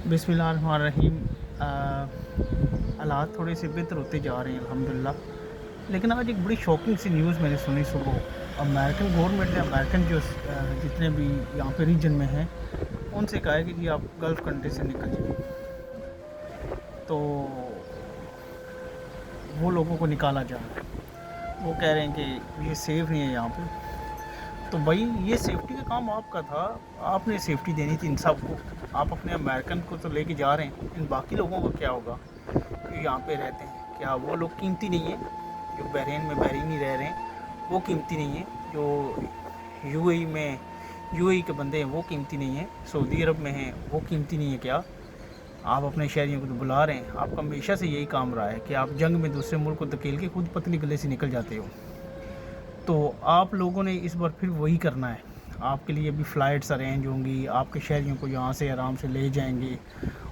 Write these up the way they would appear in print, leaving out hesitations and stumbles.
بسم اللہ الرحمن الرحیم۔ حالات تھوڑے سے بہتر ہوتے جا رہے ہیں الحمدللہ، لیکن آج ایک بڑی شاکنگ سی نیوز میں نے سنی صبح۔ امریکن گورنمنٹ نے امریکن جو جتنے بھی یہاں پہ ریجن میں ہیں ان سے کہا ہے کہ جی آپ گلف کنٹری سے نکل جائیں، تو وہ لوگوں کو نکالا جا رہا ہے۔ وہ کہہ رہے ہیں کہ یہ سیف نہیں ہے یہاں پہ۔ تو بھائی یہ سیفٹی کا کام آپ کا تھا، آپ نے سیفٹی دینی تھی ان سب کو۔ آپ اپنے امریکن کو تو لے کے جا رہے ہیں، ان باقی لوگوں کو کیا ہوگا جو یہاں پہ رہتے ہیں؟ کیا وہ لوگ قیمتی نہیں ہیں؟ جو بحرین میں بحرینی رہ رہے ہیں وہ قیمتی نہیں ہیں؟ جو یو اے ای میں یو اے ای کے بندے ہیں وہ قیمتی نہیں ہیں؟ سعودی عرب میں ہیں وہ قیمتی نہیں ہے کیا؟ آپ اپنے شہریوں کو تو بلا رہے ہیں۔ آپ کا ہمیشہ سے یہی کام رہا ہے کہ آپ جنگ میں دوسرے ملک کو دھکیل کے خود پتلی گلے سے نکل جاتے ہو۔ تو آپ لوگوں نے اس بار پھر وہی کرنا ہے۔ آپ کے لیے بھی فلائٹس ارینج ہوں گی، آپ کے شہریوں کو یہاں سے آرام سے لے جائیں گے،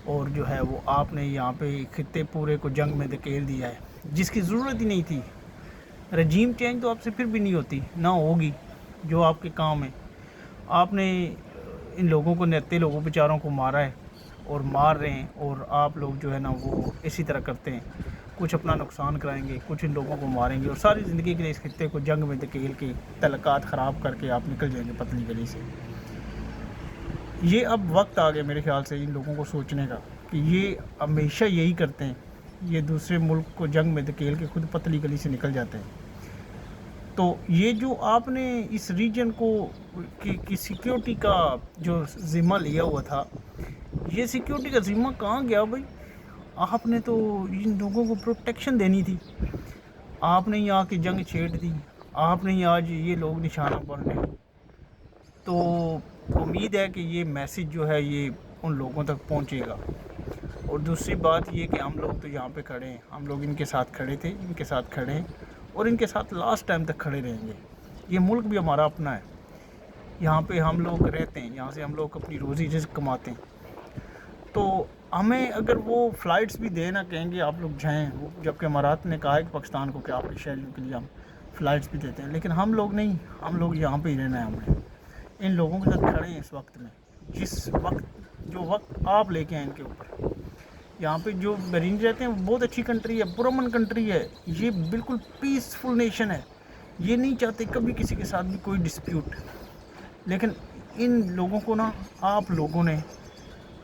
اور جو ہے وہ آپ نے یہاں پہ خطے پورے کو جنگ میں دھکیل دیا ہے جس کی ضرورت ہی نہیں تھی۔ رجیم چینج تو آپ سے پھر بھی نہیں ہوتی، نہ ہوگی۔ جو آپ کے کام ہے، آپ نے ان لوگوں کو، نہتے لوگوں بیچاروں کو مارا ہے اور مار رہے ہیں، اور آپ لوگ جو ہے نا وہ اسی طرح کرتے ہیں، کچھ اپنا نقصان کرائیں گے، کچھ ان لوگوں کو ماریں گے، اور ساری زندگی کے لیے اس خطے کو جنگ میں دھکیل کے تعلقات خراب کر کے آپ نکل جائیں گے پتلی گلی سے۔ یہ اب وقت آ گیا میرے خیال سے ان لوگوں کو سوچنے کا کہ یہ ہمیشہ یہی کرتے ہیں، یہ دوسرے ملک کو جنگ میں دھکیل کے خود پتلی گلی سے نکل جاتے ہیں۔ تو یہ جو آپ نے اس ریجن کو کی سیکیورٹی کا جو ذمہ لیا ہوا تھا، یہ سیکیورٹی کا ذمہ کہاں گیا بھائی؟ آپ نے تو ان لوگوں کو پروٹیکشن دینی تھی، آپ نے یہاں کی جنگ چھیڑ دی، آپ نے آج یہ لوگ نشانہ بن رہے ہیں۔ تو امید ہے کہ یہ میسیج جو ہے یہ ان لوگوں تک پہنچے گا۔ اور دوسری بات یہ کہ ہم لوگ تو یہاں پہ کھڑے ہیں، ہم لوگ ان کے ساتھ کھڑے تھے، ان کے ساتھ کھڑے ہیں، اور ان کے ساتھ لاسٹ ٹائم تک کھڑے رہیں گے۔ یہ ملک بھی ہمارا اپنا ہے، یہاں پہ ہم لوگ رہتے ہیں، یہاں سے ہم لوگ اپنی روزی رزق کماتے ہیں۔ تو ہمیں اگر وہ فلائٹس بھی دینا کہیں گے آپ لوگ جائیں، جبکہ امارات نے کہا ہے کہ پاکستان کو کہ آپ کے شہریوں کے لیے ہم فلائٹس بھی دیتے ہیں، لیکن ہم لوگ نہیں، ہم لوگ یہاں پہ ہی رہنا ہے۔ ہم نے ان لوگوں کے ساتھ کھڑے ہیں اس وقت میں، جو وقت آپ لے کے آئیں ان کے اوپر۔ یہاں پہ جو بحرین رہتے ہیں وہ بہت اچھی کنٹری ہے، پرامن کنٹری ہے، یہ بالکل پیسفل نیشن ہے، یہ نہیں چاہتے کبھی کسی کے ساتھ بھی کوئی ڈسپیوٹ۔ لیکن ان لوگوں کو نا آپ لوگوں نے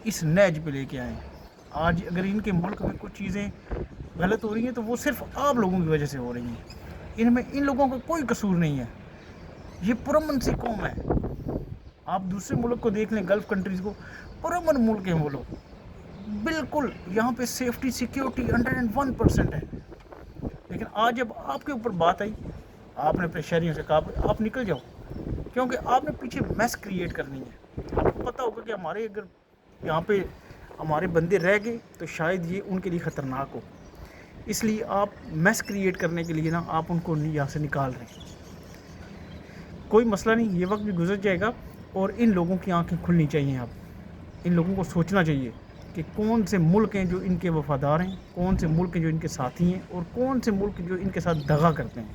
اس نیج پہ لے کے آئے ہیں۔ آج اگر ان کے ملک میں کچھ چیزیں غلط ہو رہی ہیں تو وہ صرف آپ لوگوں کی وجہ سے ہو رہی ہیں، ان لوگوں کا کوئی قصور نہیں ہے۔ یہ پرامن سی قوم ہے۔ آپ دوسرے ملک کو دیکھ لیں، گلف کنٹریز کو، پرامن ملک ہیں وہ لوگ، بالکل یہاں پہ سیفٹی سیکیورٹی 101% ہے۔ لیکن آج جب آپ کے اوپر بات آئی، آپ نے اپنے شہریوں سے کہا آپ نکل جاؤ، کیونکہ آپ نے پیچھے میس کریٹ کرنی ہے۔ آپ کو پتہ ہوگا کہ ہمارے اگر یہاں پہ ہمارے بندے رہ گئے تو شاید یہ ان کے لیے خطرناک ہو، اس لیے آپ میس کریٹ کرنے کے لیے نا آپ ان کو یہاں سے نکال رہے ہیں۔ کوئی مسئلہ نہیں، یہ وقت بھی گزر جائے گا، اور ان لوگوں کی آنکھیں کھلنی چاہیے۔ اب ان لوگوں کو سوچنا چاہیے کہ کون سے ملک ہیں جو ان کے وفادار ہیں، کون سے ملک ہیں جو ان کے ساتھی ہیں، اور کون سے ملک جو ان کے ساتھ دغا کرتے ہیں۔